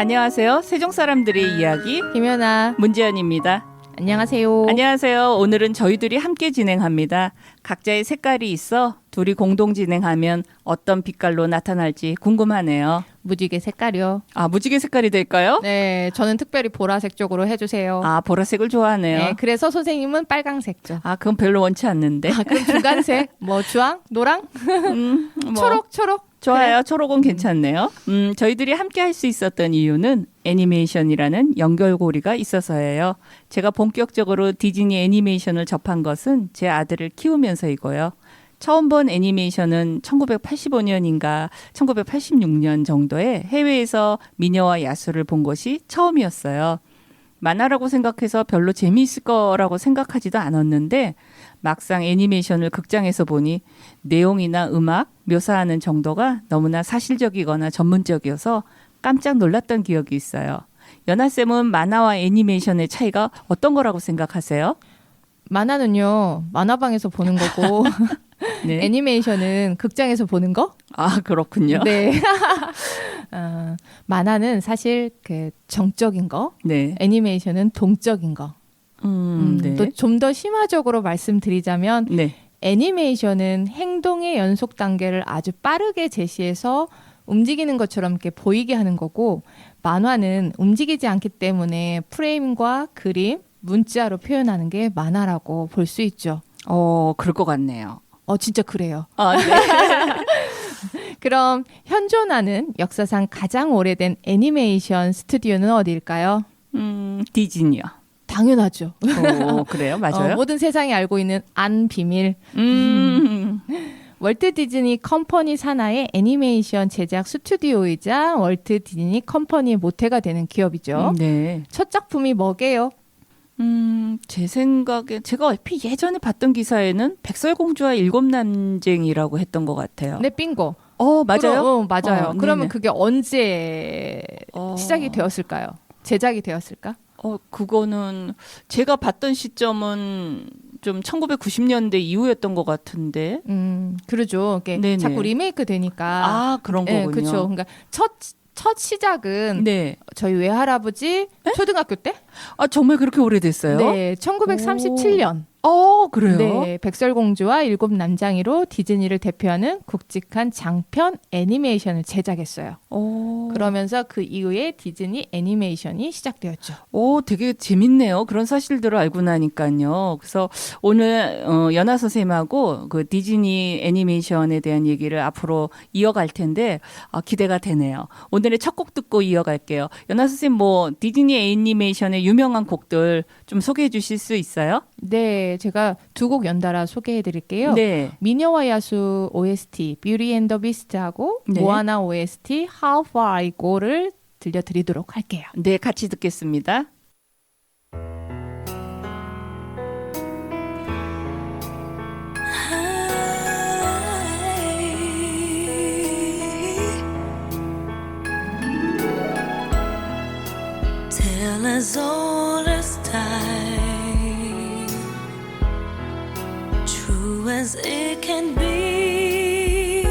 안녕하세요. 세종 사람들의 이야기 김연아. 문지연입니다. 안녕하세요. 안녕하세요. 오늘은 저희들이 함께 진행합니다. 각자의 색깔이 있어 둘이 공동 진행하면 어떤 빛깔로 나타날지 궁금하네요. 무지개 색깔이요. 아, 무지개 색깔이 될까요? 네, 저는 특별히 보라색 쪽으로 해주세요. 아, 보라색을 좋아하네요. 네, 그래서 선생님은 빨강색죠. 아, 그건 별로 원치 않는데. 아, 그럼 중간색, 뭐 주황, 노랑, 뭐 초록. 좋아요. 초록은 괜찮네요. 저희들이 함께 할 수 있었던 이유는 애니메이션이라는 연결고리가 있어서예요. 제가 본격적으로 디즈니 애니메이션을 접한 것은 제 아들을 키우면서이고요. 처음 본 애니메이션은 1985년인가 1986년 정도에 해외에서 미녀와 야수를 본 것이 처음이었어요. 만화라고 생각해서 별로 재미있을 거라고 생각하지도 않았는데 막상 애니메이션을 극장에서 보니 내용이나 음악, 묘사하는 정도가 너무나 사실적이거나 전문적이어서 깜짝 놀랐던 기억이 있어요. 연아쌤은 만화와 애니메이션의 차이가 어떤 거라고 생각하세요? 만화는요, 만화방에서 보는 거고, 네. 애니메이션은 극장에서 보는 거? 아, 그렇군요. 네. 만화는 사실 그 정적인 거, 네. 애니메이션은 동적인 거. 네. 또 좀 더 심화적으로 말씀드리자면 네. 애니메이션은 행동의 연속 단계를 아주 빠르게 제시해서 움직이는 것처럼 이렇게 보이게 하는 거고, 만화는 움직이지 않기 때문에 프레임과 그림, 문자로 표현하는 게 만화라고 볼 수 있죠. 그럴 것 같네요. 진짜 그래요. 아, 네. 그럼 현존하는 역사상 가장 오래된 애니메이션 스튜디오는 어디일까요? 디즈니요. 당연하죠. 그래요? 맞아요? 모든 세상이 알고 있는 안 비밀. 월트 디즈니 컴퍼니 산하의 애니메이션 제작 스튜디오이자 월트 디즈니 컴퍼니의 모태가 되는 기업이죠. 네. 첫 작품이 뭐게요? 제 생각에 제가 얼핏 예전에 봤던 기사에는 백설공주와 일곱 난쟁이라고 했던 것 같아요. 네, 빙고. 맞아요? 맞아요. 그러면 네네. 그게 언제 시작이 되었을까요? 제작이 되었을까? 그거는 제가 봤던 시점은 좀 1990년대 이후였던 것 같은데. 그러죠. 이게 네네. 자꾸 리메이크 되니까. 그런 네, 거군요. 그렇죠. 그러니까 첫 시작은 네. 저희 외할아버지 초등학교 때? 정말 그렇게 오래됐어요? 네, 1937년. 그래요? 네, 백설공주와 일곱 난장이로 디즈니를 대표하는 굵직한 장편 애니메이션을 제작했어요. 그러면서 그 이후에 디즈니 애니메이션이 시작되었죠. 되게 재밌네요. 그런 사실들을 알고 나니까요. 그래서 오늘 연아 선생님하고 그 디즈니 애니메이션에 대한 얘기를 앞으로 이어갈 텐데 기대가 되네요. 오늘의 첫 곡 듣고 이어갈게요. 연아 선생님 뭐 디즈니 애니메이션의 유명한 곡들 좀 소개해 주실 수 있어요? 네, 제가 두 곡 연달아 소개해 드릴게요. 네. 미녀와 야수 OST 뷰티 앤 더 비스트하고 네. 모아나 OST How Far I Go를 들려드리도록 할게요. 네, 같이 듣겠습니다. Tale as old as time, true as it can be.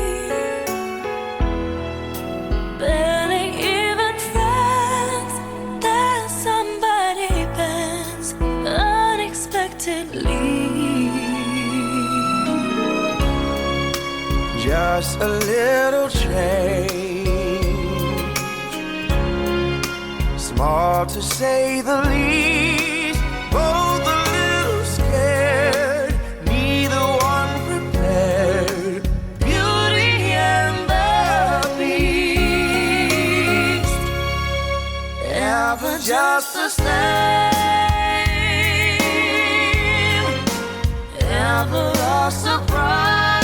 Barely even friends, that somebody bends unexpectedly. Just a little change, small to say the least. Both a little scared, neither one prepared. Beauty and the Beast, ever just the same, ever a surprise,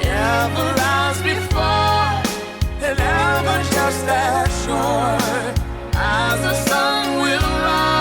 ever as before, and ever just as sure as the sun will rise.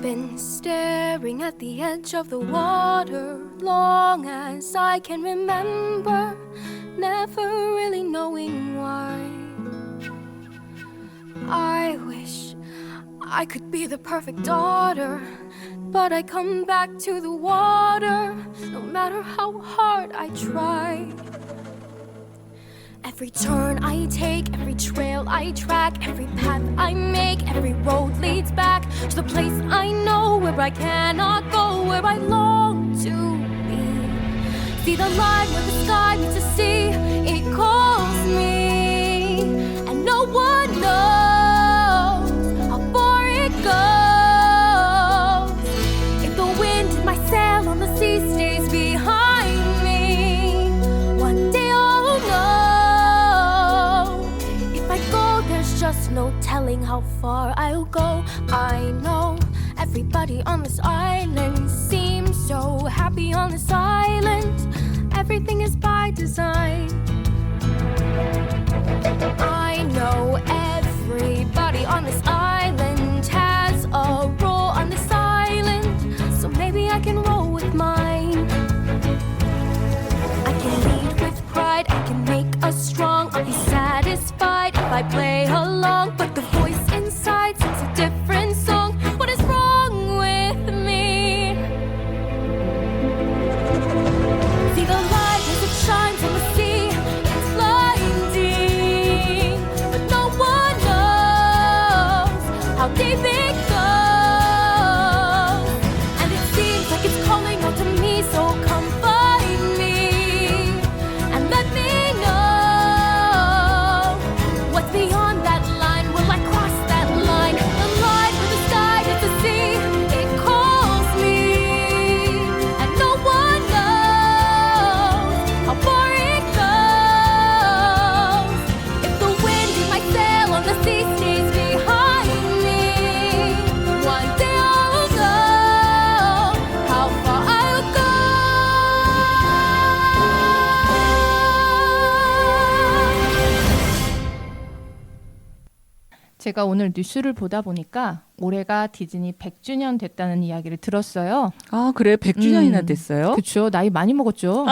been staring at the edge of the water long as I can remember, never really knowing why. I wish I could be the perfect daughter, but I come back to the water no matter how hard I try. Every turn I take, every trail I track, every path I make, every road leads back to the place I know where I cannot go, where I long to be. See the line where the sky meets the sea, it calls me, and no one knows how far it goes. If the wind in my sail on the sea stays behind me, one day I'll know. If I go, there's just no telling how far I'll go. I know everybody on this island seems so happy on this island. Everything is by design. I know everybody on this island has a role on this island, so maybe I can roll with mine. I can lead with pride, I can make us strong. I'll be satisfied if I play along, but the voice inside sings a different song. What is wrong with me? See the light as it shines on the sea, it's blinding, but no one knows how deep it goes. And it seems like it's calling out to me, so come find me and let me know what's beyond that line. Will I cross that line? The line where the sky hits the sea, it calls me, and no one knows how far it goes. If the wind in my sail on the sea stays behind me, one day I'll know how far I'll go. 제가 오늘 뉴스를 보다 보니까 올해가 디즈니 100주년 됐다는 이야기를 들었어요. 아, 그래 100주년이나 됐어요? 그렇죠. 나이 많이 먹었죠.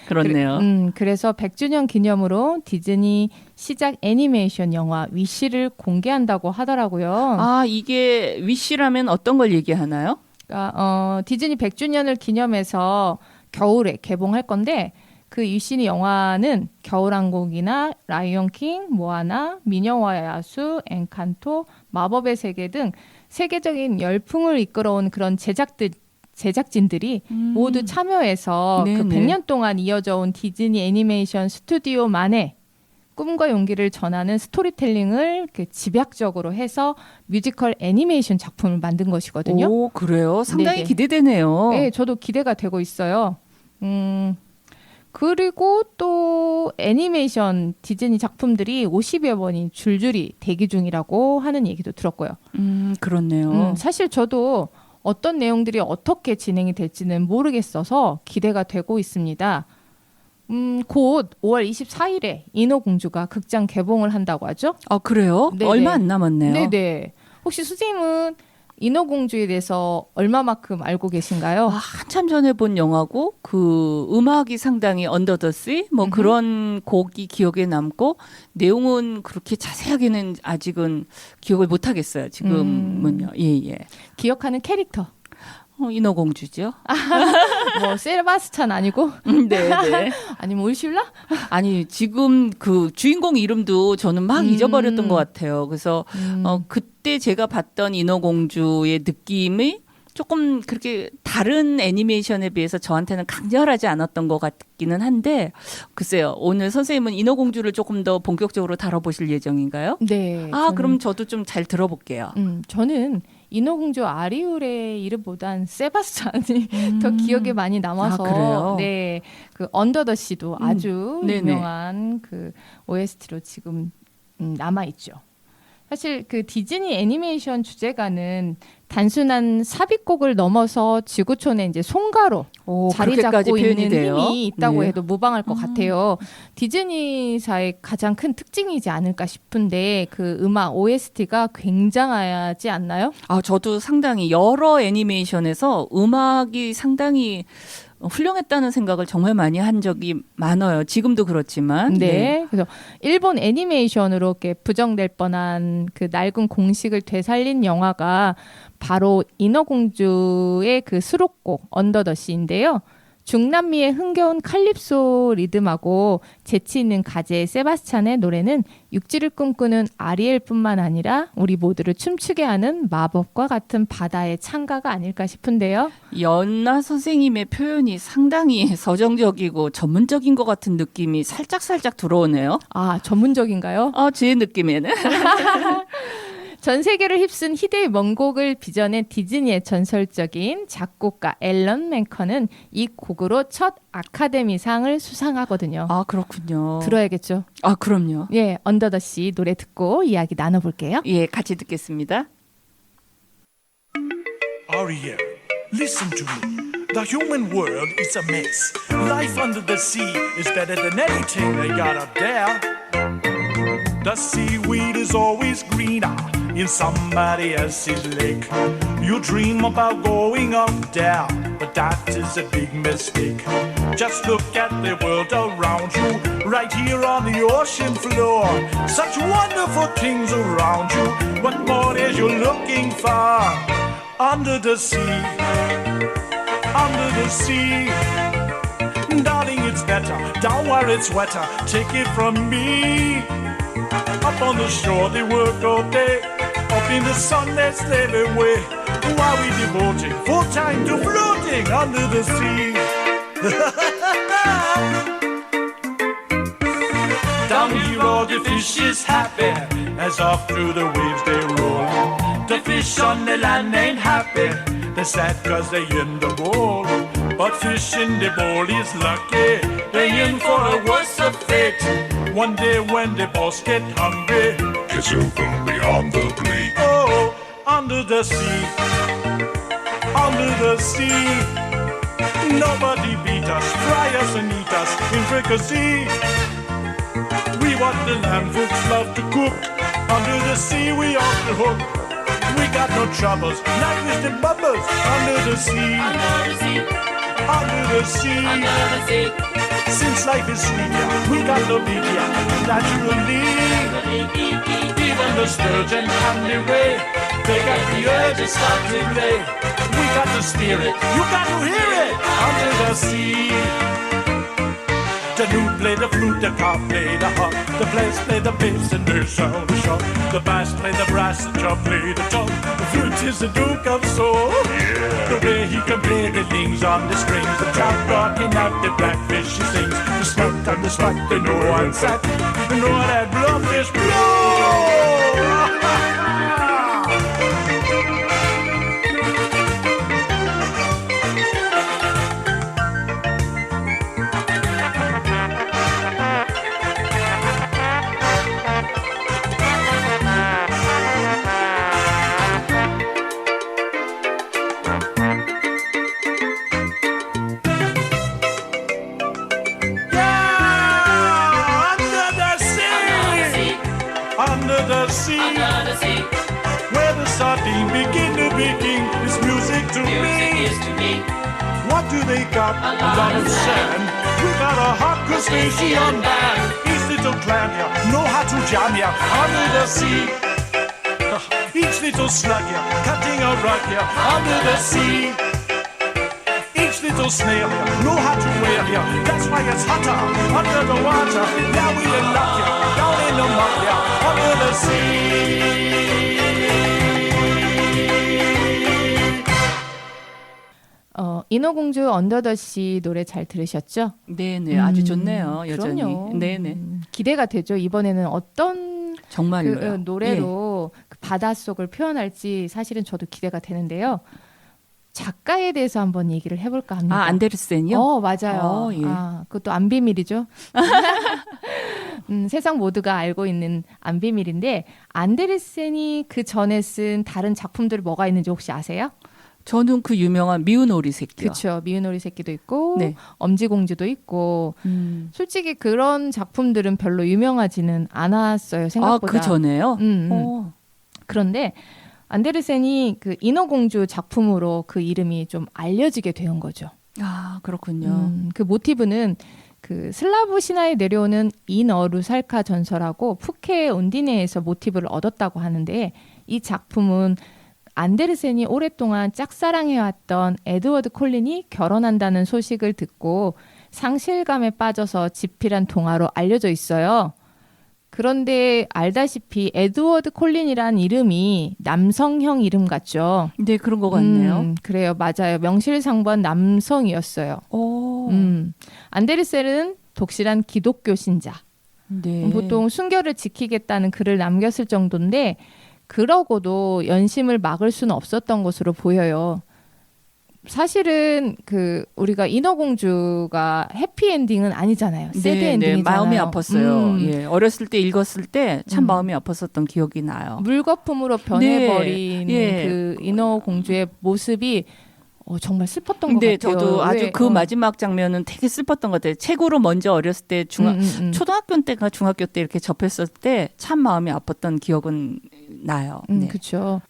그렇네요. 그래서 100주년 기념으로 디즈니 시작 애니메이션 영화 위시를 공개한다고 하더라고요. 아, 이게 위시라면 어떤 걸 얘기하나요? 그러니까, 디즈니 100주년을 기념해서 겨울에 개봉할 건데 그 위시 영화는 겨울왕국이나 라이온킹, 모아나, 미녀와 야수, 엔칸토, 마법의 세계 등 세계적인 열풍을 이끌어온 그런 제작진들이 모두 참여해서 그 네네. 100년 동안 이어져 온 디즈니 애니메이션 스튜디오만의 꿈과 용기를 전하는 스토리텔링을 이렇게 집약적으로 해서 뮤지컬 애니메이션 작품을 만든 것이거든요. 오, 그래요? 상당히 네네. 기대되네요. 네, 저도 기대가 되고 있어요. 그리고 또 애니메이션 디즈니 작품들이 50여 번이 줄줄이 대기 중이라고 하는 얘기도 들었고요. 그렇네요. 사실 저도 어떤 내용들이 어떻게 진행이 될지는 모르겠어서 기대가 되고 있습니다. 곧 5월 24일에 인어공주가 극장 개봉을 한다고 하죠? 아, 그래요? 네네. 얼마 안 남았네요. 네네. 혹시 수진님은 인어공주에 대해서 얼마만큼 알고 계신가요? 아, 한참 전에 본 영화고 그 음악이 상당히 언더 더 씨 뭐 그런 곡이 기억에 남고 내용은 그렇게 자세하게는 아직은 기억을 못 하겠어요. 지금은요. 예. 기억하는 캐릭터. 인어공주죠. 뭐 세바스찬 아니고? 네. 아니면 울슐라? 아니 지금 그 주인공 이름도 저는 막 잊어버렸던 것 같아요. 그래서 그때 제가 봤던 인어공주의 느낌이 조금 그렇게 다른 애니메이션에 비해서 저한테는 강렬하지 않았던 것 같기는 한데 글쎄요. 오늘 선생님은 인어공주를 조금 더 본격적으로 다뤄보실 예정인가요? 네. 아, 그럼 저도 좀 잘 들어볼게요. 저는 인어공주 아리울의 이름보단 세바스찬이 더 기억에 많이 남아서 아, 그래요? 네, 그 언더 더 시도 아주 네네. 유명한 그 OST로 지금 남아 있죠. 사실 그 디즈니 애니메이션 주제가는 단순한 삽입곡을 넘어서 지구촌의 이제 송가로 오, 자리 그렇게까지 잡고 표현이 있는 돼요? 힘이 있다고 네. 해도 무방할 것 같아요. 디즈니사의 가장 큰 특징이지 않을까 싶은데 그 음악 OST가 굉장하지 않나요? 아, 저도 상당히 여러 애니메이션에서 음악이 상당히 훌륭했다는 생각을 정말 많이 한 적이 많아요. 지금도 그렇지만. 네. 그래서 일본 애니메이션으로 이렇게 부정될 뻔한 그 낡은 공식을 되살린 영화가 바로 인어공주의 그 수록곡 언더 더 시인데요. 중남미의 흥겨운 칼립소 리듬하고 재치 있는 가제 세바스찬의 노래는 육지를 꿈꾸는 아리엘뿐만 아니라 우리 모두를 춤추게 하는 마법과 같은 바다의 찬가가 아닐까 싶은데요. 연나 선생님의 표현이 상당히 서정적이고 전문적인 것 같은 느낌이 살짝 들어오네요. 아, 전문적인가요? 제 느낌에는. 전 세계를 휩쓴 희대의 명곡을 빚어낸 디즈니의 전설적인 작곡가 앨런 맨컨은 이 곡으로 첫 아카데미상을 수상하거든요. 아, 그렇군요. 들어야겠죠. 아, 그럼요. 예, 언더 더 시 노래 듣고 이야기 나눠볼게요. 예, 같이 듣겠습니다. Ariel, listen to me. The human world is a mess. Life under the sea is better than anything they got up there. The seaweed is always greener in somebody else's lake. You dream about going up there, but that is a big mistake. Just look at the world around you, right here on the ocean floor. Such wonderful things around you. What more is you looking for? Under the sea, under the sea. Darling, it's better down where it's wetter. Take it from me. Up on the shore they work all day. Up in the sun they slave away. While we devoting full time to floating under the sea. Down here all the fish is happy as off through the waves they roll. The fish on the land ain't happy. They're sad cause they in the bowl. But fish in the bowl is lucky. They in for a worse of fate. One day when the boss get hungry, It's open beyond the plate. oh, under the sea, under the sea. Nobody beat us, fry us and eat us in fricassee. We what the land folks love to cook. Under the sea we off the hook. We got no troubles, not with the bubbles. Under the sea, under the sea, under the sea. Under the sea. Since life is sweet, yeah, we got no beat, yeah, naturally. Even the sturgeon and the ray, they got the urge to start to play. We got the spirit, you got to hear it. Under the sea. The lute play the flute, the cop play the harp, the players play the bass and they sound the sharp. The bass play the brass, the drum play the drum. The flute is the Duke of Soul. The way he can play the things on the strings. The trout rocking out the blackfish he sings. The snout and the spot, they know one sat. They know that blowfish blow. Under the sea, where the sardine begin to begin, this music to me. What do they got? A lot of sand. We got a hot crustacean band. Each little clam here, know how to jam here. Under the sea, each little slug here, cutting a rug here. Under the sea, each little snail here, know how to whale here. That's why it's hotter under the water. Now we in luck here, down in the muck here. Under the sea. 인어공주 언더 더 시 노래 잘 들으셨죠? 네네, 아주 좋네요. 여전히. 그럼요. 네네. 기대가 되죠. 이번에는 어떤 정말로요. 그 노래로 그 바닷속을 표현할지 사실은 저도 기대가 되는데요. 작가에 대해서 한번 얘기를 해볼까 합니다. 안데르센이요? 맞아요. 예. 그것도 안 비밀이죠. 세상 모두가 알고 있는 안 비밀인데 안데르센이 그 전에 쓴 다른 작품들 뭐가 있는지 혹시 아세요? 저는 그 유명한 미운 오리 새끼요. 그렇죠. 미운 오리 새끼도 있고 네. 엄지공주도 있고 솔직히 그런 작품들은 별로 유명하지는 않았어요. 생각보다. 그 전에요? 그런데 안데르센이 그 인어공주 작품으로 그 이름이 좀 알려지게 된 거죠. 아, 그렇군요. 그 모티브는 그 슬라브 신화에 내려오는 인어 루살카 전설하고 푸케 온디네에서 모티브를 얻었다고 하는데 이 작품은 안데르센이 오랫동안 짝사랑해왔던 에드워드 콜린이 결혼한다는 소식을 듣고 상실감에 빠져서 집필한 동화로 알려져 있어요. 그런데 알다시피 에드워드 콜린이란 이름이 남성형 이름 같죠? 네, 그런 것 같네요. 그래요. 맞아요. 명실상부한 남성이었어요. 안데르센은 독실한 기독교 신자. 네. 보통 순결을 지키겠다는 글을 남겼을 정도인데 그러고도 연심을 막을 수는 없었던 것으로 보여요. 사실은 그 우리가 인어공주가 해피엔딩은 아니잖아요. 새드 엔딩이잖아요. 마음이 아팠어요. 예, 어렸을 때 읽었을 때 참 마음이 아팠었던 기억이 나요. 물거품으로 변해버린 네. 그 인어공주의 모습이 정말 슬펐던 것 네, 같아요. 저도 아주 왜? 그 마지막 장면은 되게 슬펐던 것 같아요. 책으로 먼저 어렸을 때 초등학교 때가 중학교 때 이렇게 접했을 때 참 마음이 아팠던 기억은 나요. 네. 그렇죠.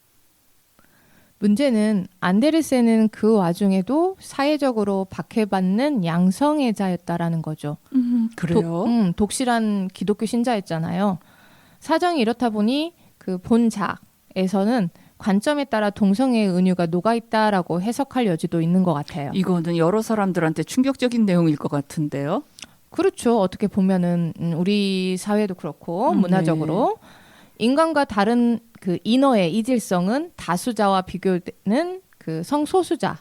문제는 안데르센은 그 와중에도 사회적으로 박해받는 양성애자였다라는 거죠. 그래요? 독실한 기독교 신자였잖아요. 사정이 이렇다 보니 그 본작에서는 관점에 따라 동성애의 은유가 녹아있다라고 해석할 여지도 있는 것 같아요. 이거는 여러 사람들한테 충격적인 내용일 것 같은데요. 그렇죠. 어떻게 보면은 우리 사회도 그렇고 문화적으로 인간과 다른 그 인어의 이질성은 다수자와 비교되는 그 성소수자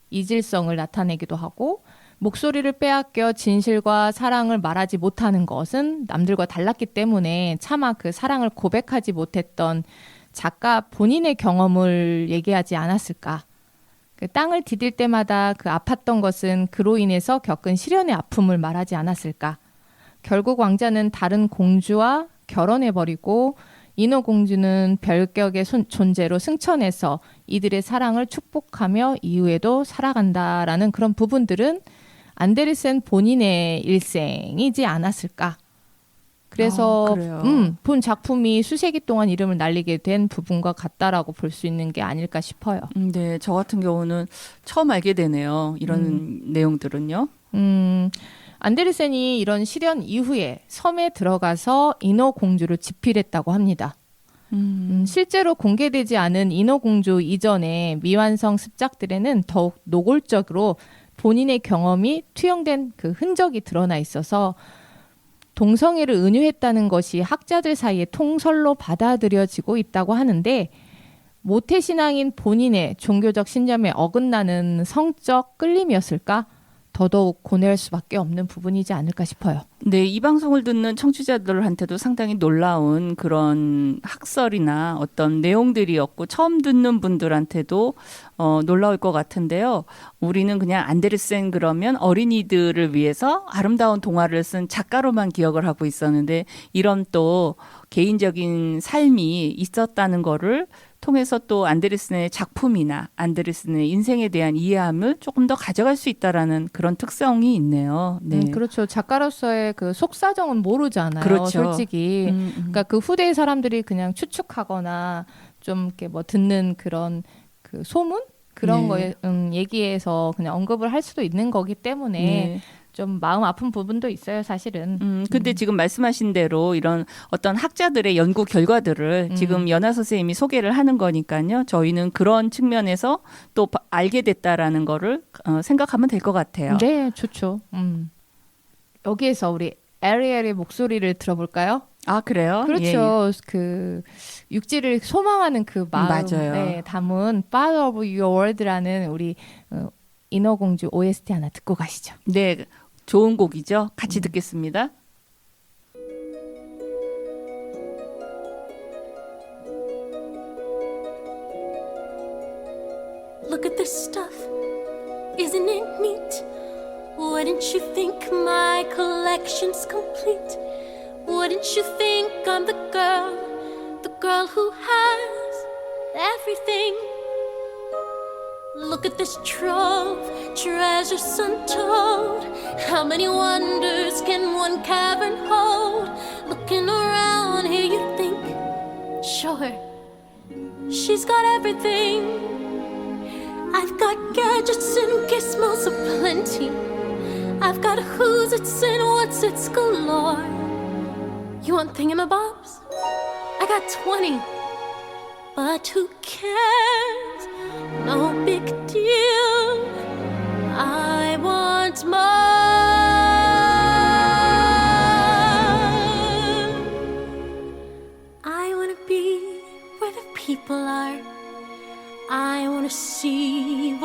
이질성을 나타내기도 하고 목소리를 빼앗겨 진실과 사랑을 말하지 못하는 것은 남들과 달랐기 때문에 차마 그 사랑을 고백하지 못했던 작가 본인의 경험을 얘기하지 않았을까. 그 땅을 디딜 때마다 그 아팠던 것은 그로 인해서 겪은 시련의 아픔을 말하지 않았을까. 결국 왕자는 다른 공주와 결혼해버리고 인어공주는 별격의 존재로 승천해서 이들의 사랑을 축복하며 이후에도 살아간다라는 그런 부분들은 안데르센 본인의 일생이지 않았을까. 그래서 본 작품이 수세기 동안 이름을 날리게 된 부분과 같다라고 볼 수 있는 게 아닐까 싶어요. 네, 저 같은 경우는 처음 알게 되네요. 이런 내용들은요. 안데르센이 이런 시련 이후에 섬에 들어가서 인어공주를 집필했다고 합니다. 실제로 공개되지 않은 인어공주 이전의 미완성 습작들에는 더욱 노골적으로 본인의 경험이 투영된 그 흔적이 드러나 있어서 동성애를 은유했다는 것이 학자들 사이에 통설로 받아들여지고 있다고 하는데 모태신앙인 본인의 종교적 신념에 어긋나는 성적 끌림이었을까? 더더욱 고뇌할 수밖에 없는 부분이지 않을까 싶어요. 네, 이 방송을 듣는 청취자들한테도 상당히 놀라운 그런 학설이나 어떤 내용들이었고 처음 듣는 분들한테도 놀라울 것 같은데요. 우리는 그냥 안데르센 그러면 어린이들을 위해서 아름다운 동화를 쓴 작가로만 기억을 하고 있었는데 이런 또 개인적인 삶이 있었다는 거를 통해서 또 안데르센의 작품이나 안데르센의 인생에 대한 이해함을 조금 더 가져갈 수 있다라는 그런 특성이 있네요. 네. 그렇죠. 작가로서의 그 속사정은 모르잖아요. 그렇죠. 솔직히. 그러니까 그 후대의 사람들이 그냥 추측하거나 좀 이렇게 뭐 듣는 그런 그 소문 그런 거에 얘기해서 그냥 언급을 할 수도 있는 거기 때문에 네. 좀 마음 아픈 부분도 있어요, 사실은. 근데 지금 말씀하신 대로 이런 어떤 학자들의 연구 결과들을 지금 연아 선생님이 소개를 하는 거니까요. 저희는 그런 측면에서 또 알게 됐다라는 거를 생각하면 될 것 같아요. 네, 좋죠. 여기에서 우리 에리엘의 목소리를 들어볼까요? 아, 그래요? 그렇죠. 그 육지를 소망하는 그 마음 맞아요. 네, 담은 Part of Your World라는 우리 인어공주 OST 하나 듣고 가시죠. 네, 좋은 곡이죠. 같이 듣겠습니다. Look at this stuff, isn't it neat? Wouldn't you think my collection's complete? Wouldn't you think I'm the girl who has everything? Look at this trove, treasures untold. How many wonders can one cavern hold? Looking around here, you think, sure, she's got everything. I've got gadgets and gizmos aplenty. I've got who's it's and what's it's galore. You want thingamabobs? I got 20. But who cares? No big deal. I want more. I wanna be where the people are. I wanna see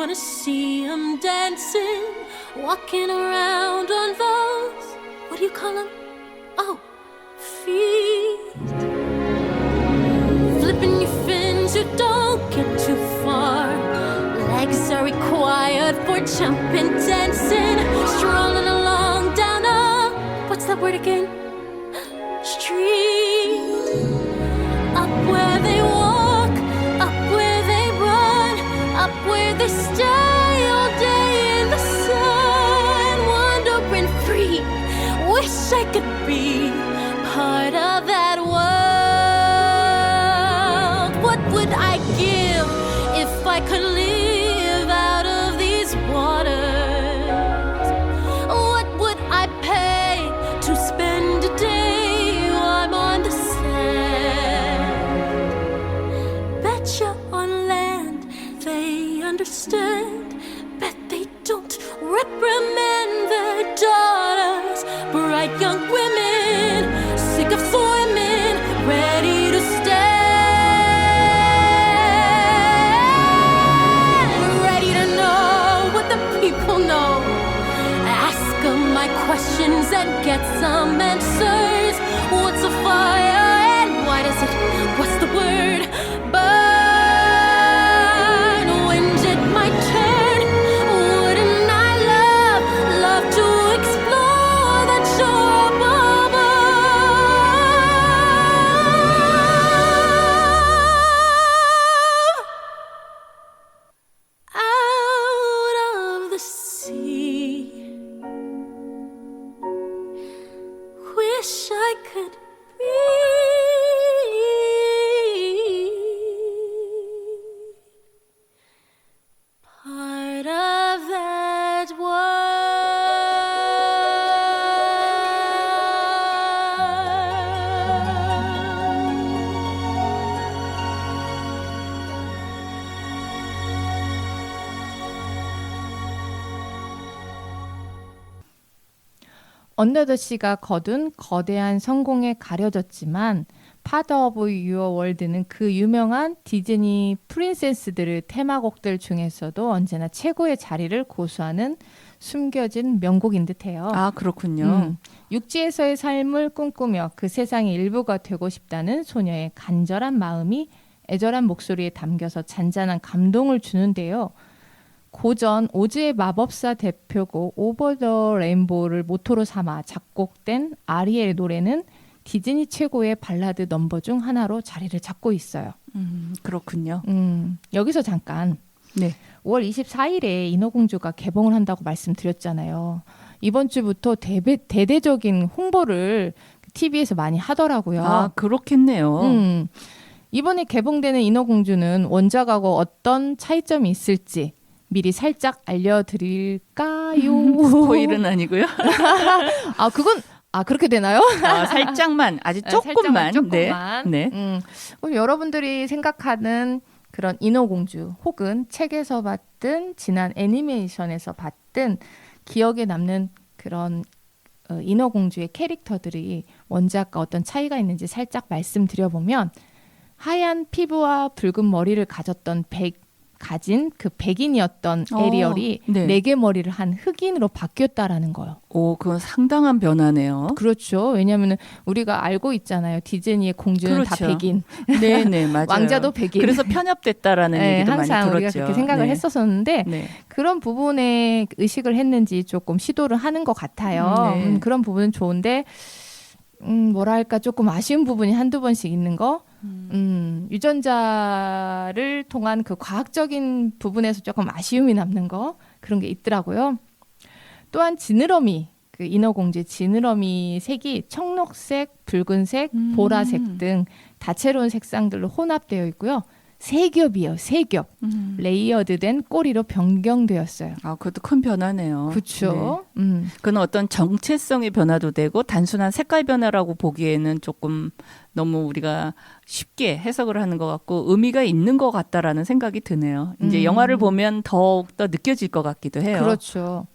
them dancing, walking around on those, what do you call them? Oh, feet. Flipping your fins, you don't get too far. Legs are required for jumping, dancing, strolling along down a, what's that word again? Street. Up where they walk, up where they run, up where they stay all day in the sun, wandering free. Wish I could be part of that world. What would I give if I could live out of these waters? What would I pay to spend a day while I'm on the sand? Betcha on land they understand. Bet they don't reprimand their daughters. Bright young women, sick of swimming, ready to stand, ready to know what the people know. Ask them my questions and get some answers. What's a fire and why does it, what's the word, burn? When's it my turn? Wouldn't I love to explore that shore above out of the sea? Wish I could be part of that 언더더씨가 거둔 거대한 성공에 가려졌지만 파더 오브 유어 월드는 그 유명한 디즈니 프린세스들의 테마곡들 중에서도 언제나 최고의 자리를 고수하는 숨겨진 명곡인 듯해요. 아, 그렇군요. 육지에서의 삶을 꿈꾸며 그 세상의 일부가 되고 싶다는 소녀의 간절한 마음이 애절한 목소리에 담겨서 잔잔한 감동을 주는데요. 고전 오즈의 마법사 대표곡 오버 더 레인보우를 모토로 삼아 작곡된 아리엘의 노래는 디즈니 최고의 발라드 넘버 중 하나로 자리를 잡고 있어요. 그렇군요. 여기서 잠깐 네. 5월 24일에 인어공주가 개봉을 한다고 말씀드렸잖아요. 이번 주부터 대대적인 홍보를 TV에서 많이 하더라고요. 아, 그렇겠네요. 이번에 개봉되는 인어공주는 원작하고 어떤 차이점이 있을지 미리 살짝 알려드릴까요? 스포일은 아니고요. 그건 그렇게 되나요? 살짝만, 아주 조금만. 조금만. 네. 그럼 여러분들이 생각하는 그런 인어공주 혹은 책에서 봤든 지난 애니메이션에서 봤든 기억에 남는 그런 인어공주의 캐릭터들이 원작과 어떤 차이가 있는지 살짝 말씀드려보면 하얀 피부와 붉은 머리를 가진 그 백인이었던 에리얼이 네. 4개 머리를 한 흑인으로 바뀌었다라는 거예요. 오, 그건 상당한 변화네요. 그렇죠. 왜냐하면 우리가 알고 있잖아요. 디즈니의 공주는 그렇죠. 다 백인. 네네, 맞아요. 왕자도 백인. 그래서 편협됐다라는 얘기도 많이 항상 들었죠. 우리가 그렇게 생각을 네. 했었었는데 네. 그런 부분에 의식을 했는지 조금 시도를 하는 것 같아요. 네. 그런 부분은 좋은데 뭐랄까 조금 아쉬운 부분이 한두 번씩 있는 거. 유전자를 통한 그 과학적인 부분에서 조금 아쉬움이 남는 거 그런 게 있더라고요. 또한 지느러미 그 인어공주의 지느러미 색이 청록색, 붉은색, 보라색 등 다채로운 색상들로 혼합되어 있고요. 세 겹이에요. 세 겹. 레이어드된 꼬리로 변경되었어요. 아, 그것도 큰 변화네요. 그렇죠. 네. 그건 어떤 정체성의 변화도 되고 단순한 색깔 변화라고 보기에는 조금 너무 우리가 쉽게 해석을 하는 것 같고 의미가 있는 것 같다라는 생각이 드네요. 이제 영화를 보면 더욱 더 느껴질 것 같기도 해요. 그렇죠.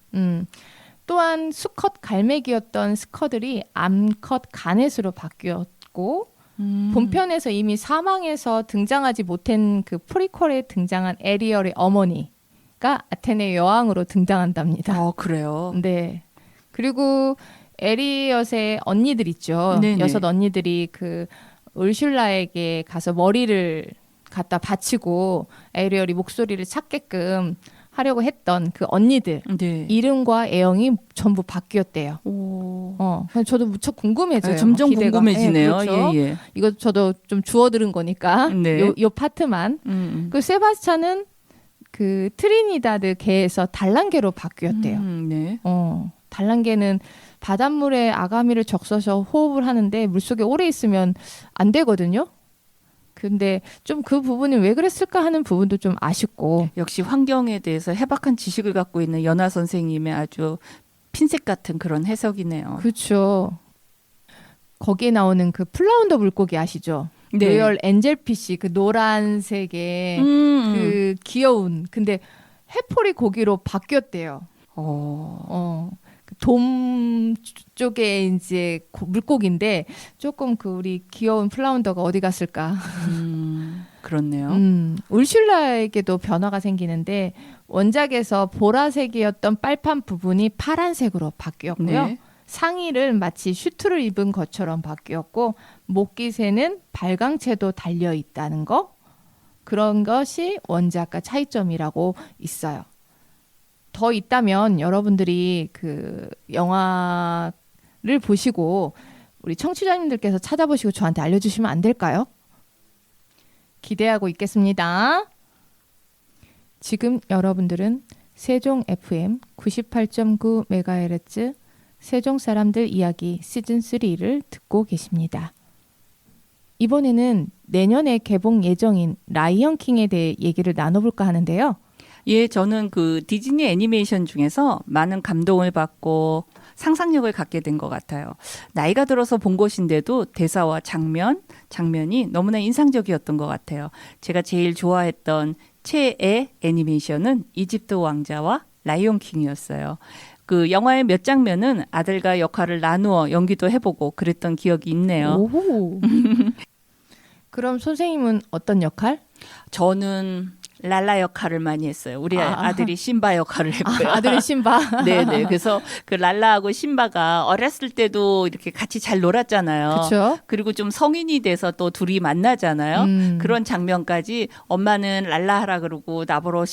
또한 수컷 갈매기였던 스커들이 암컷 가넷으로 바뀌었고 본편에서 이미 사망해서 등장하지 못한 그 프리퀄에 등장한 에리얼의 어머니가 아테네 여왕으로 등장한답니다. 그래요? 네. 그리고 에리엇의 언니들 있죠. 네네. 6 언니들이 그 울슐라에게 가서 머리를 갖다 바치고 에리얼이 목소리를 찾게끔 하려고 했던 그 언니들 네. 이름과 애형이 전부 바뀌었대요. 그래서 저도 무척 궁금해져요. 점점 기대가. 궁금해지네요. 네, 그렇죠. 예. 이거 저도 좀 주워 들은 거니까 네. 요 파트만. 그 세바스찬은 그 트리니다드 개에서 단란개로 바뀌었대요. 네. 단란개는 바닷물에 아가미를 적셔서 호흡을 하는데 물속에 오래 있으면 안 되거든요. 근데 좀 그 부분이 왜 그랬을까 하는 부분도 좀 아쉽고. 역시 환경에 대해서 해박한 지식을 갖고 있는 연화 선생님의 아주 핀셋 같은 그런 해석이네요. 그렇죠. 거기에 나오는 그 플라운더 물고기 아시죠? 네. 로열 엔젤피쉬 그 노란색의 그 귀여운 근데 해포리 고기로 바뀌었대요. 돔 쪽에 이제 물고기인데 조금 그 우리 귀여운 플라운더가 어디 갔을까? 그렇네요. 울슐라에게도 변화가 생기는데 원작에서 보라색이었던 빨판 부분이 파란색으로 바뀌었고요. 네. 상의를 마치 슈트를 입은 것처럼 바뀌었고 목깃에는 발광체도 달려 있다는 거 그런 것이 원작과 차이점이라고 있어요. 더 있다면 여러분들이 그 영화를 보시고 우리 청취자님들께서 찾아보시고 저한테 알려주시면 안 될까요? 기대하고 있겠습니다. 지금 여러분들은 세종 FM 98.9MHz 세종 사람들 이야기 시즌 3를 듣고 계십니다. 이번에는 내년에 개봉 예정인 라이언 킹에 대해 얘기를 나눠볼까 하는데요. 예, 저는 그 디즈니 애니메이션 중에서 많은 감동을 받고 상상력을 갖게 된 것 같아요. 나이가 들어서 본 것인데도 대사와 장면이 너무나 인상적이었던 것 같아요. 제가 제일 좋아했던 최애 애니메이션은 이집트 왕자와 라이온 킹이었어요. 그 영화의 몇 장면은 아들과 역할을 나누어 연기도 해보고 그랬던 기억이 있네요. 오. 그럼 선생님은 어떤 역할? 저는 랄라 역할을 많이 했어요. 우리 아들이 심바 역할을 했고요. 아들의 신바. 네네. 그래서 그 랄라하고 심바가 어렸을 때도 이렇게 같이 잘 놀았잖아요. 그렇죠. 그리고 좀 성인이 돼서 또 둘이 만나잖아요. 그런 장면까지 엄마는 랄라 하라 그러고 나보러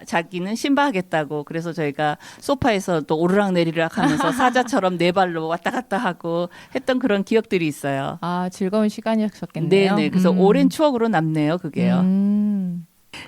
자기는 심바 하겠다고. 그래서 저희가 소파에서 또 오르락내리락 하면서 사자처럼 네 발로 왔다 갔다 하고 했던 그런 기억들이 있어요. 아, 즐거운 시간이었었겠네요. 네네. 그래서 오랜 추억으로 남네요. 그게요.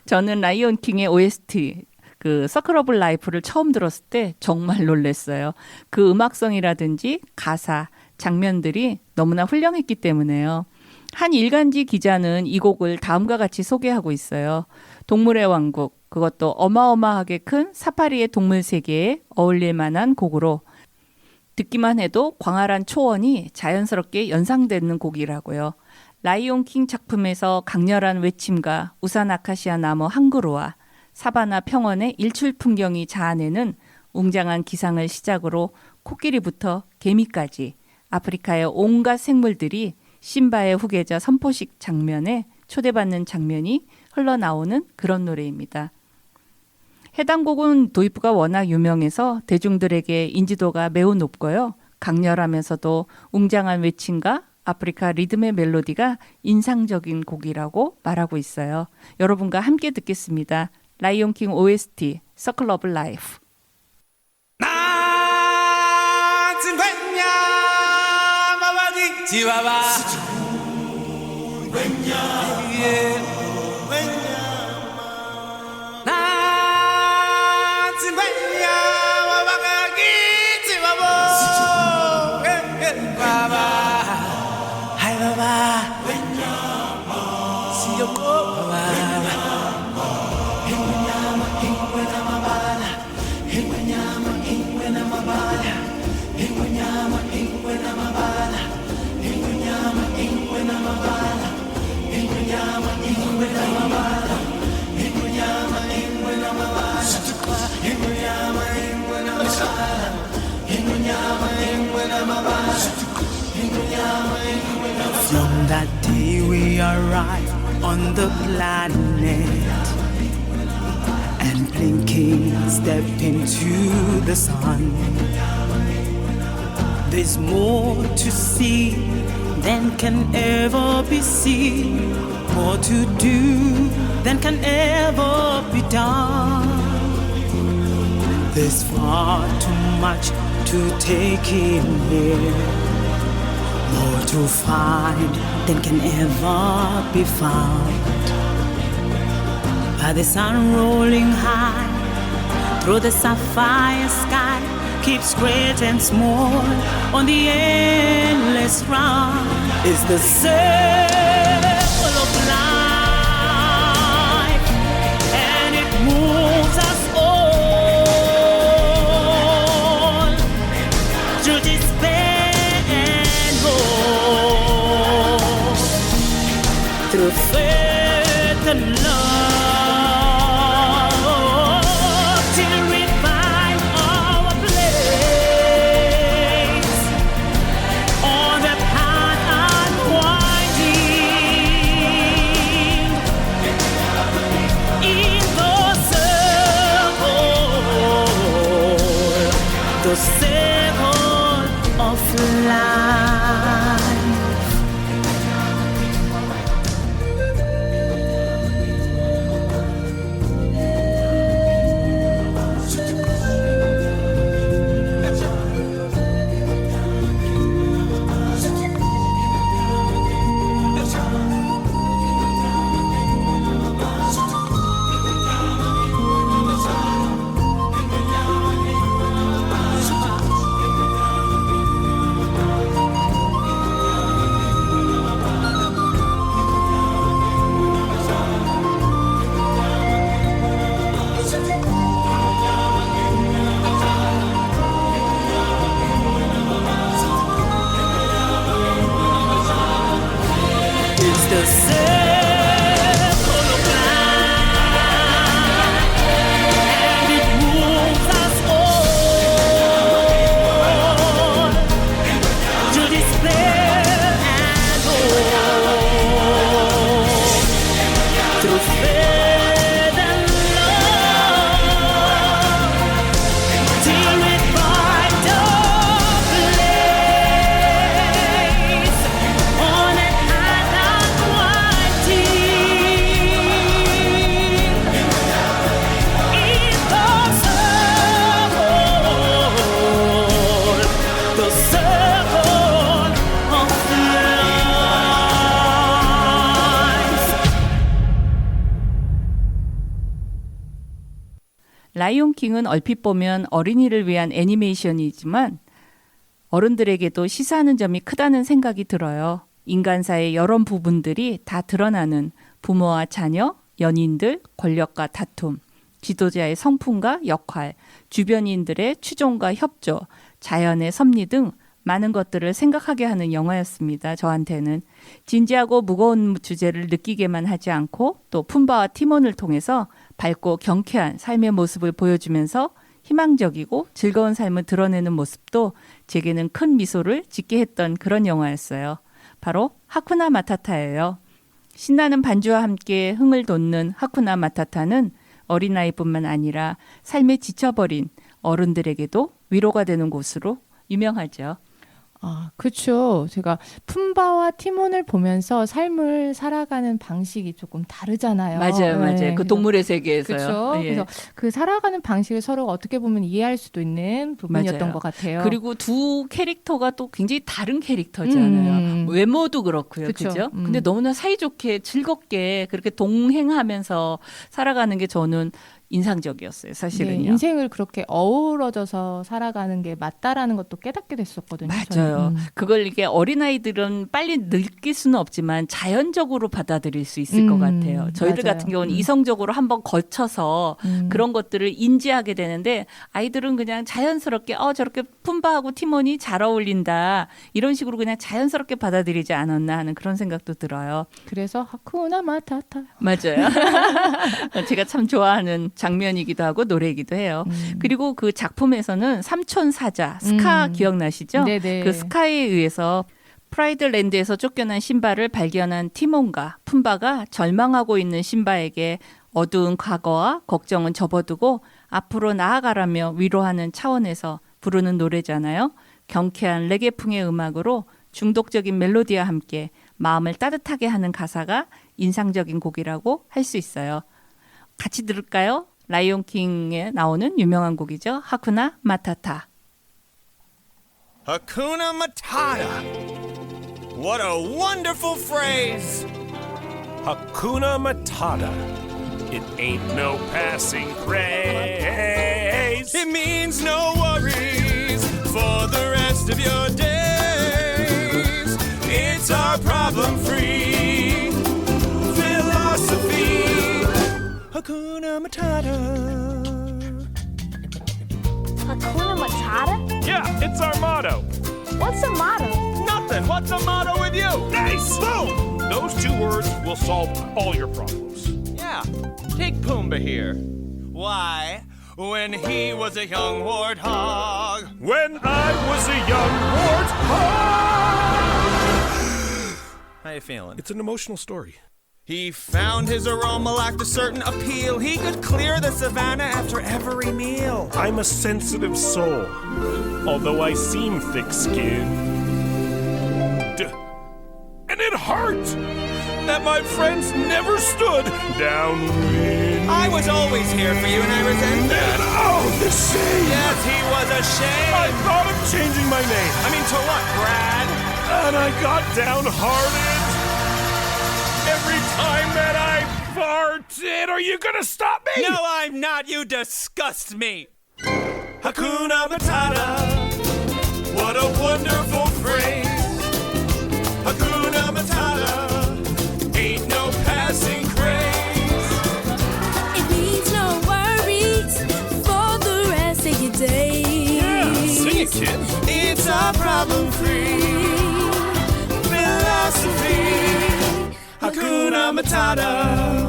저는 라이온 킹의 OST 그 서클 오브 라이프를 처음 들었을 때 정말 놀랐어요. 그 음악성이라든지 가사, 장면들이 너무나 훌륭했기 때문에요. 한 일간지 기자는 이 곡을 다음과 같이 소개하고 있어요. 동물의 왕국, 그것도 어마어마하게 큰 사파리의 동물 세계에 어울릴 만한 곡으로 듣기만 해도 광활한 초원이 자연스럽게 연상되는 곡이라고요. 라이온 킹 작품에서 강렬한 외침과 우산 아카시아 나무 한 그루와 사바나 평원의 일출 풍경이 자아내는 웅장한 기상을 시작으로 코끼리부터 개미까지 아프리카의 온갖 생물들이 심바의 후계자 선포식 장면에 초대받는 장면이 흘러나오는 그런 노래입니다. 해당 곡은 도입부가 워낙 유명해서 대중들에게 인지도가 매우 높고요. 강렬하면서도 웅장한 외침과 아프리카 리듬의 멜로디가 인상적인 곡이라고 말하고 있어요. 여러분과 함께 듣겠습니다. 라이온 킹 OST 서클 오브 라이프. 나진 왜냐 마마디 Chihuahua. Yeah. Na Zimbabwe, wabagagi Chihuahua. Baba, hi Baba. See you Baba. From that day we arrived on the planet and blinking step into the sun. There's more to see than can ever be seen, more to do than can ever be done. There's far too much to take in here, more to find than can ever be found. By the sun rolling high through the sapphire sky, keeps great and small on the endless round. Is the circle of life, and it moves us all through despair and hope, through faith and love, till we find our place on the path unwinding in the circle of life. It's the circle of life, and it moves us all to despair and hope, through faith and love, till we find our place on an island winding in the circle of life. 라이온 킹은 얼핏 보면 어린이를 위한 애니메이션이지만 어른들에게도 시사하는 점이 크다는 생각이 들어요. 인간사의 여러 부분들이 다 드러나는 부모와 자녀, 연인들, 권력과 다툼, 지도자의 성품과 역할, 주변인들의 추종과 협조, 자연의 섭리 등 많은 것들을 생각하게 하는 영화였습니다. 저한테는 진지하고 무거운 주제를 느끼게만 하지 않고 또 푼바와 티몬을 통해서 밝고 경쾌한 삶의 모습을 보여주면서 희망적이고 즐거운 삶을 드러내는 모습도 제게는 큰 미소를 짓게 했던 그런 영화였어요. 바로 하쿠나 마타타예요. 신나는 반주와 함께 흥을 돋는 하쿠나 마타타는 어린아이뿐만 아니라 삶에 지쳐버린 어른들에게도 위로가 되는 곳으로 유명하죠. 아, 그렇죠. 제가 푼바와 티몬을 보면서 삶을 살아가는 방식이 조금 다르잖아요. 맞아요, 맞아요. 네, 그 동물의 세계에서요. 그렇죠. 예. 그래서 그 살아가는 방식을 서로 어떻게 보면 이해할 수도 있는 부분이었던 맞아요. 것 같아요. 그리고 두 캐릭터가 또 굉장히 다른 캐릭터잖아요. 외모도 그렇고요. 그쵸. 그죠? 근데 너무나 사이좋게 즐겁게 그렇게 동행하면서 살아가는 게 저는 인상적이었어요. 네, 사실은요. 인생을 그렇게 어우러져서 살아가는 게 맞다라는 것도 깨닫게 됐었거든요. 맞아요. 저는. 그걸 이게 어린아이들은 빨리 느낄 수는 없지만 자연적으로 받아들일 수 있을 것 같아요. 저희들 맞아요. 같은 경우는 이성적으로 한번 거쳐서 그런 것들을 인지하게 되는데 아이들은 그냥 자연스럽게 저렇게 푼바하고 티몬이 잘 어울린다. 이런 식으로 그냥 자연스럽게 받아들이지 않았나 하는 그런 생각도 들어요. 그래서 하쿠나 마타타. 맞아요. 제가 참 좋아하는 장면이기도 하고 노래이기도 해요. 그리고 그 작품에서는 삼촌 사자 스카 기억나시죠? 네네. 그 스카에 의해서 프라이드 랜드에서 쫓겨난 신바를 발견한 티몬과 푼바가 절망하고 있는 신바에게 어두운 과거와 걱정은 접어두고 앞으로 나아가라며 위로하는 차원에서 부르는 노래잖아요. 경쾌한 레게풍의 음악으로 중독적인 멜로디와 함께 마음을 따뜻하게 하는 가사가 인상적인 곡이라고 할 수 있어요. 같이 들을까요? 라이온 킹에 나오는 유명한 곡이죠. 하쿠나 마타타. Hakuna Matata. What a wonderful phrase. Hakuna Matata. It ain't no passing craze. It means no worries for the rest of your days. It's our problem-free philosophy. Hakuna Matata. Hakuna Matata? Yeah, it's our motto. What's a motto? Nothing. What's the motto with you? Nice! Boom! Those two words will solve all your problems. Yeah. Take Pumbaa here. Why? When he was a young warthog. When I was a young warthog! How you feeling? It's an emotional story. He found his aroma lacked a certain appeal. He could clear the savannah after every meal. I'm a sensitive soul, although I seem thick-skinned. And it hurt that my friends never stood downwind. I was always here for you and I resent And the shame! Yes, he was I ashamed. thought of changing my name, I mean, to what, Brad? and I got downhearted. Every time that I farted, are you gonna stop me? No, I'm not. You disgust me. Hakuna Matata. What a wonderful phrase. Hakuna Matata. Ain't no passing craze. It means no worries for the rest of your days. Yeah, sing it, kid. It's a problem-free philosophy. Hakuna Matata.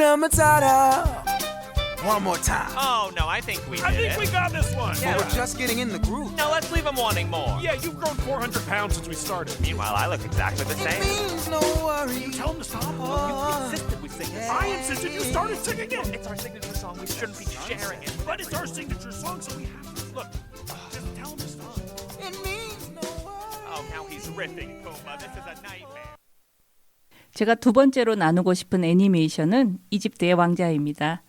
Hakuna Matata. One more time. Oh, no, I think we did I think it. we got this one. Yeah, We're just getting in the groove. No, let's leave him wanting more. Yeah, you've grown 400 pounds since we started. Meanwhile, I look exactly the It same. means no worry. Tell him to stop. You insisted we sing this. I insisted you started singing it. It's our signature song. We shouldn't be sharing it. But it's our signature song, so we have to. Look, just tell him to stop. It means no worry. Oh, now he's riffing, Puma. This is a nightmare. 제가 두 번째로 나누고 싶은 애니메이션은 이집트의 왕자입니다.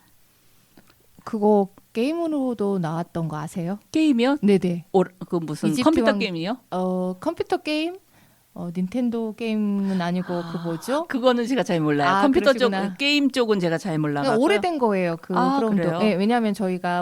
그거 게임으로도 나왔던 거 아세요? 게임이요? 네네. 그 무슨 이집트 컴퓨터 왕- 게임이요? 컴퓨터 게임? 닌텐도 게임은 아니고 그 뭐죠? 그거는 제가 잘 몰라요. 아, 컴퓨터 그러시구나. 쪽 게임 쪽은 제가 잘 몰라요. 오래된 거예요. 아, 그럼도. 그래요? 네, 왜냐하면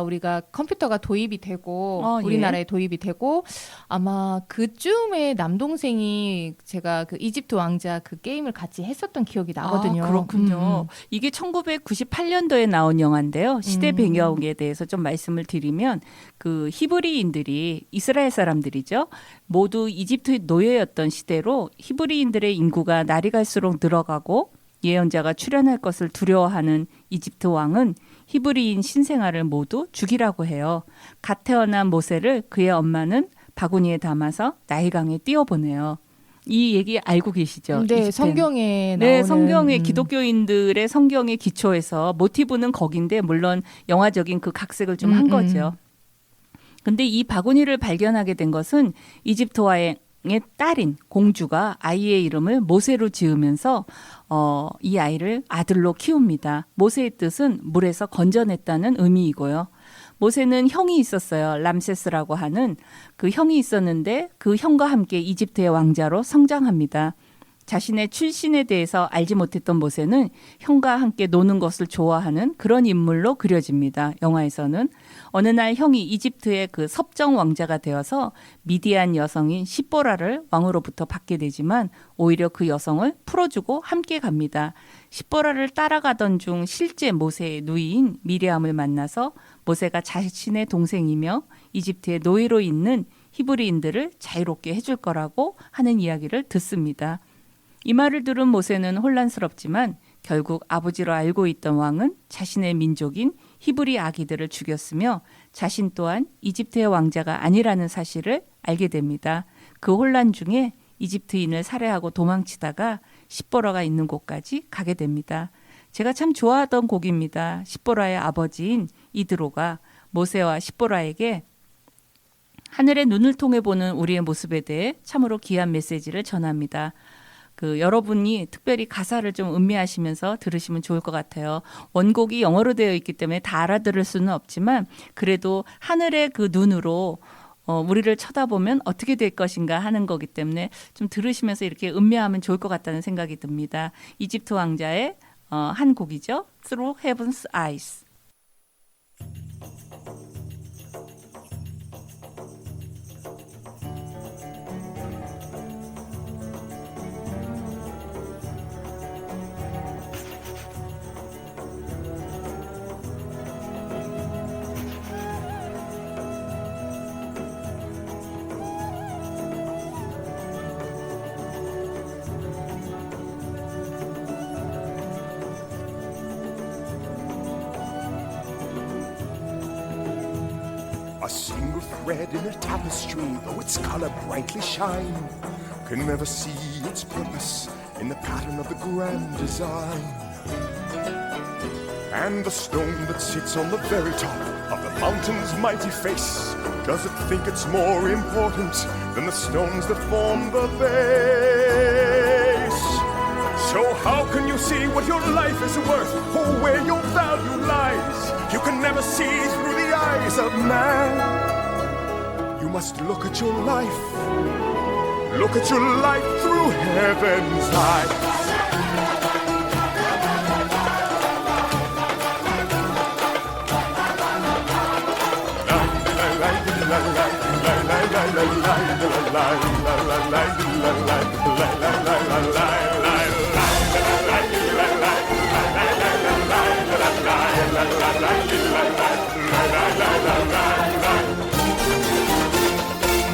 우리가 컴퓨터가 도입이 되고 아, 예. 우리나라에 도입이 되고 아마 그쯤에 남동생이 제가 그 이집트 왕자 그 게임을 같이 했었던 기억이 나거든요. 아, 그렇군요. 이게 1998년도에 나온 영화인데요. 시대 배경에 대해서 좀 말씀을 드리면 그 히브리인들이 이스라엘 사람들이죠. 모두 이집트 노예였던 시대로 히브리인들의 인구가 날이 갈수록 늘어가고 예언자가 출현할 것을 두려워하는 이집트 왕은 히브리인 신생아를 모두 죽이라고 해요. 갓 태어난 모세를 그의 엄마는 바구니에 담아서 나일강에 띄워보내요. 이 얘기 알고 계시죠? 네, 이집트는. 성경에 네, 나오는 성경의 기독교인들의 성경의 기초에서 모티브는 거긴데 물론 영화적인 그 각색을 좀 한 거죠. 근데 이 바구니를 발견하게 된 것은 이집트와의 딸인 공주가 아이의 이름을 모세로 지으면서 이 아이를 아들로 키웁니다. 모세의 뜻은 물에서 건져냈다는 의미이고요. 모세는 형이 있었어요. 람세스라고 하는 그 형이 있었는데 그 형과 함께 이집트의 왕자로 성장합니다. 자신의 출신에 대해서 알지 못했던 모세는 형과 함께 노는 것을 좋아하는 그런 인물로 그려집니다. 영화에서는 어느 날 형이 이집트의 그 섭정 왕자가 되어서 미디안 여성인 시보라를 왕으로부터 받게 되지만 오히려 그 여성을 풀어주고 함께 갑니다. 시보라를 따라가던 중 실제 모세의 누이인 미리암을 만나서 모세가 자신의 동생이며 이집트의 노예로 있는 히브리인들을 자유롭게 해줄 거라고 하는 이야기를 듣습니다. 이 말을 들은 모세는 혼란스럽지만 결국 아버지로 알고 있던 왕은 자신의 민족인 히브리 아기들을 죽였으며 자신 또한 이집트의 왕자가 아니라는 사실을 알게 됩니다. 그 혼란 중에 이집트인을 살해하고 도망치다가 십보라가 있는 곳까지 가게 됩니다. 제가 참 좋아하던 곡입니다. 십보라의 아버지인 이드로가 모세와 십보라에게 하늘의 눈을 통해 보는 우리의 모습에 대해 참으로 귀한 메시지를 전합니다. 여러분이 특별히 가사를 좀 음미하시면서 들으시면 좋을 것 같아요. 원곡이 영어로 되어 있기 때문에 다 알아들을 수는 없지만 그래도 하늘의 그 눈으로 우리를 쳐다보면 어떻게 될 것인가 하는 거기 때문에 좀 들으시면서 이렇게 음미하면 좋을 것 같다는 생각이 듭니다. 이집트 왕자의 한 곡이죠. Through Heaven's Eyes. A single thread in a tapestry, though its color brightly shine, can never see its purpose in the pattern of the grand design. And the stone that sits on the very top of the mountain's mighty face doesn't think it's more important than the stones that form the base. So how can you see what your life is worth or where your value lies? You can never see through the eyes of man. You must look at your life. Look at your life through heaven's eyes.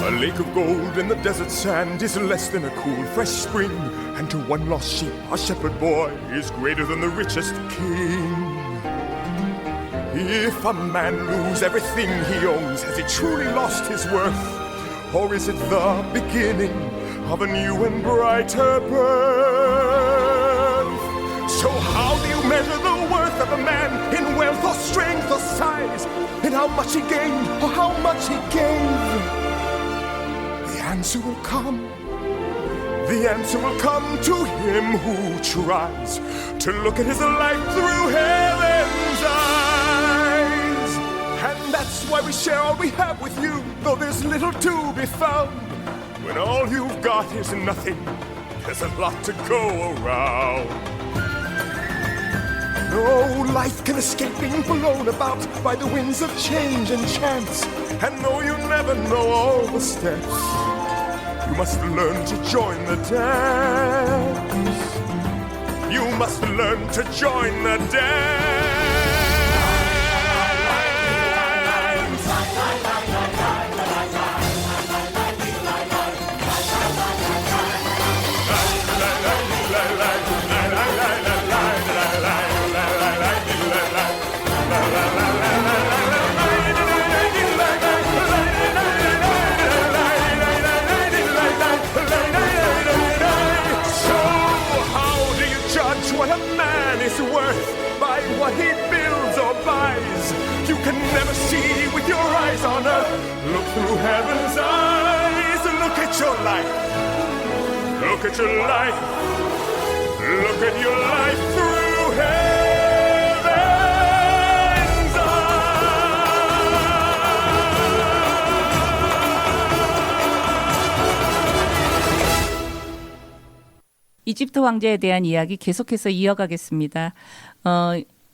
A lake of gold in the desert sand is less than a cool, fresh spring. And to one lost sheep, a shepherd boy is greater than the richest king. If a man lose everything he owns, has he truly lost his worth? Or is it the beginning of a new and brighter birth? So how do you measure the worth of a man in wealth or strength or size? In how much he gained or how much he gave? The answer will come. The answer will come to him who tries to look at his life through heaven's eyes. And that's why we share all we have with you, though there's little to be found. When all you've got is nothing, there's a lot to go around. No life can escape being blown about by the winds of change and chance. And though you never know all the steps, you must learn to join the dance. You must learn to join the dance. Worth by what he builds or buys. You can never see with your eyes on earth. Look through heaven's eyes. Look at your life. Look at your life. Look at your life through heaven's eyes. 이집트 왕자에 대한 이야기 계속해서 이어가겠습니다.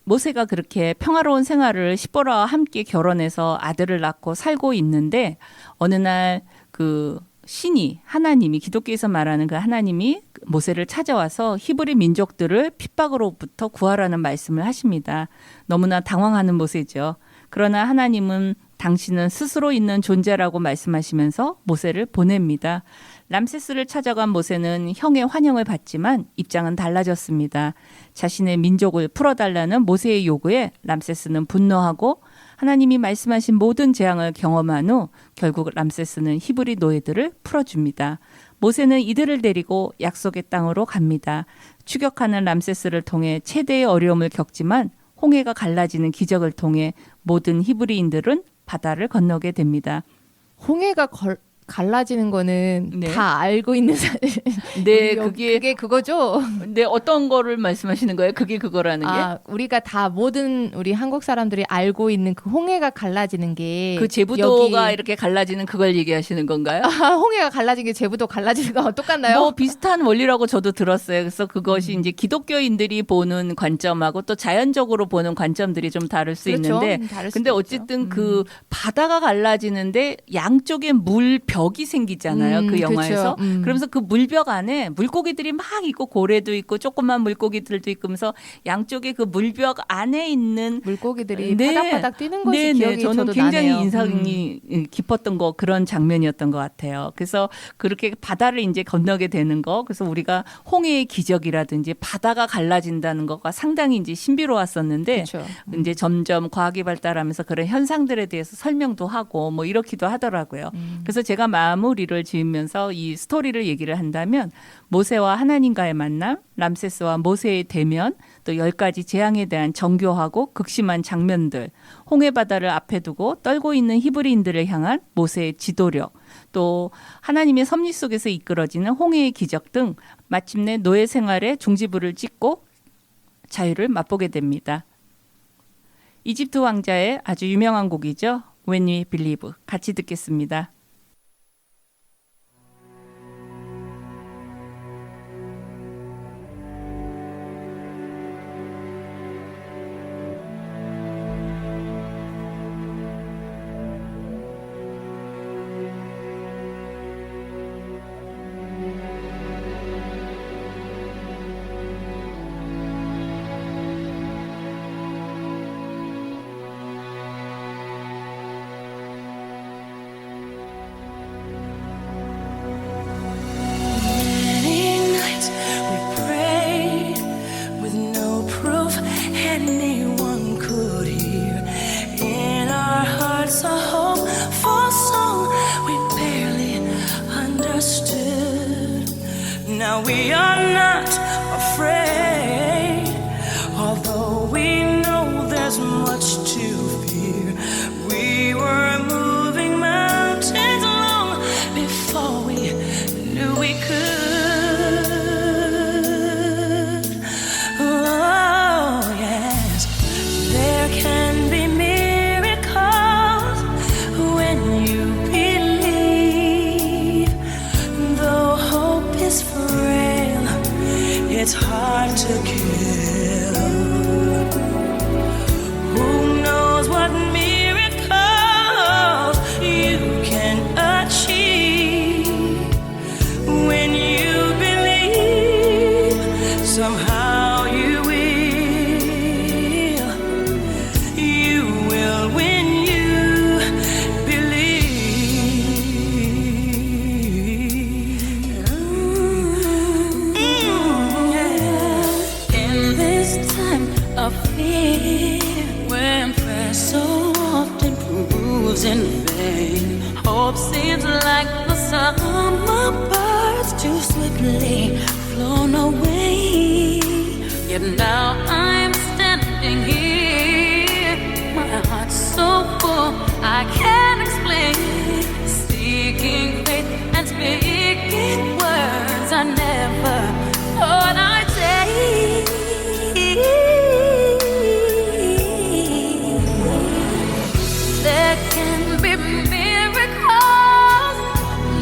모세가 그렇게 평화로운 생활을 시보라와 함께 결혼해서 아들을 낳고 살고 있는데 어느 날 그 신이 하나님이 기독교에서 말하는 그 하나님이 모세를 찾아와서 히브리 민족들을 핍박으로부터 구하라는 말씀을 하십니다. 너무나 당황하는 모세죠. 그러나 하나님은 당신은 스스로 있는 존재라고 말씀하시면서 모세를 보냅니다. 람세스를 찾아간 모세는 형의 환영을 받지만 입장은 달라졌습니다. 자신의 민족을 풀어달라는 모세의 요구에 람세스는 분노하고 하나님이 말씀하신 모든 재앙을 경험한 후 결국 람세스는 히브리 노예들을 풀어줍니다. 모세는 이들을 데리고 약속의 땅으로 갑니다. 추격하는 람세스를 통해 최대의 어려움을 겪지만 홍해가 갈라지는 기적을 통해 모든 히브리인들은 바다를 건너게 됩니다. 홍해가 갈라지는 거는 네. 다 알고 있는 네, 그게 그거죠. 네, 어떤 거를 말씀하시는 거예요? 그게 그거라는 게? 우리가 다 모든 우리 한국 사람들이 알고 있는 그 홍해가 갈라지는 게 그 제부도가 이렇게 갈라지는 그걸 얘기하시는 건가요? 홍해가 갈라진 게 제부도 갈라지는 거랑 똑같나요? 뭐 비슷한 원리라고 저도 들었어요. 그래서 그것이 이제 기독교인들이 보는 관점하고 또 자연적으로 보는 관점들이 좀 다를 수 그렇죠. 있는데 다를 수도 근데 있죠. 어쨌든 그 바다가 갈라지는데 양쪽에 물벽이 생기잖아요. 그 영화에서. 그렇죠. 그러면서 그 물벽 안에 물고기들이 막 있고 고래도 있고 조그만 물고기들도 있고 그러면서 양쪽에 그 물벽 안에 있는 물고기들이 네. 파닥파닥 뛰는 것이 네, 기억이 저는 저도 굉장히 나네요. 인상이 깊었던 거 그런 장면이었던 것 같아요. 그래서 그렇게 바다를 이제 건너게 되는 거, 그래서 우리가 홍해의 기적이라든지 바다가 갈라진다는 거가 상당히 이제 신비로웠었는데 그렇죠. 이제 점점 과학이 발달하면서 그런 현상들에 대해서 설명도 하고 뭐 이렇기도 하더라고요. 그래서 제가 마무리를 지으면서 이 스토리를 얘기를 한다면 모세와 하나님과의 만남, 람세스와 모세의 대면, 또 10가지 재앙에 대한 정교하고 극심한 장면들, 홍해 바다를 앞에 두고 떨고 있는 히브리인들을 향한 모세의 지도력, 또 하나님의 섭리 속에서 이끌어지는 홍해의 기적 등 마침내 노예 생활의 종지부를 찍고 자유를 맛보게 됩니다. 이집트 왕자의 아주 유명한 곡이죠. When We Believe. 같이 듣겠습니다. Now we are not afraid, although we know there's much to fear. We were moving mountains long before we knew we could. Oh yes, there can be miracles when you believe. Though hope is frail, it's hard to kill. Who knows what miracles you can achieve when you believe. Somehow you will when you believe. In this time of fear, when prayer so often proves in vain, hope seems like the summer birds too swiftly flown away. Yet now I'm standing here, my heart's so full I can't explain, seeking faith and speaking words I never thought I'd say. There can be miracles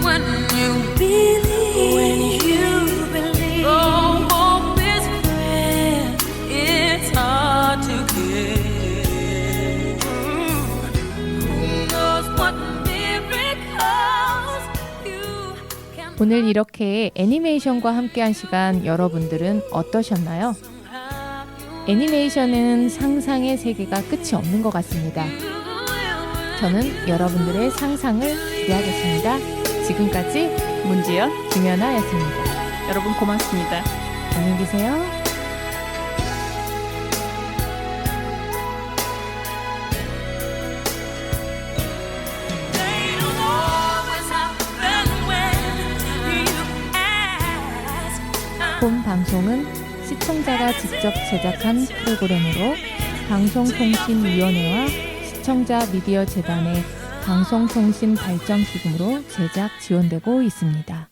when you believe. When you believe. Oh, hope is frail, it's hard to get. Who knows what miracles you can. 오늘 이렇게 애니메이션과 함께한 시간 여러분들은 어떠셨나요? 애니메이션은 상상의 세계가 끝이 없는 것 같습니다. 저는 여러분들의 상상을 기대하겠습니다. 지금까지 문지연, 김연아였습니다. 여러분 고맙습니다. 안녕히 계세요. They don't always happen when you ask. 본 방송은 시청자가 직접 제작한 프로그램으로 방송통신위원회와 시청자 미디어 재단의 방송통신 발전기금으로 제작 지원되고 있습니다.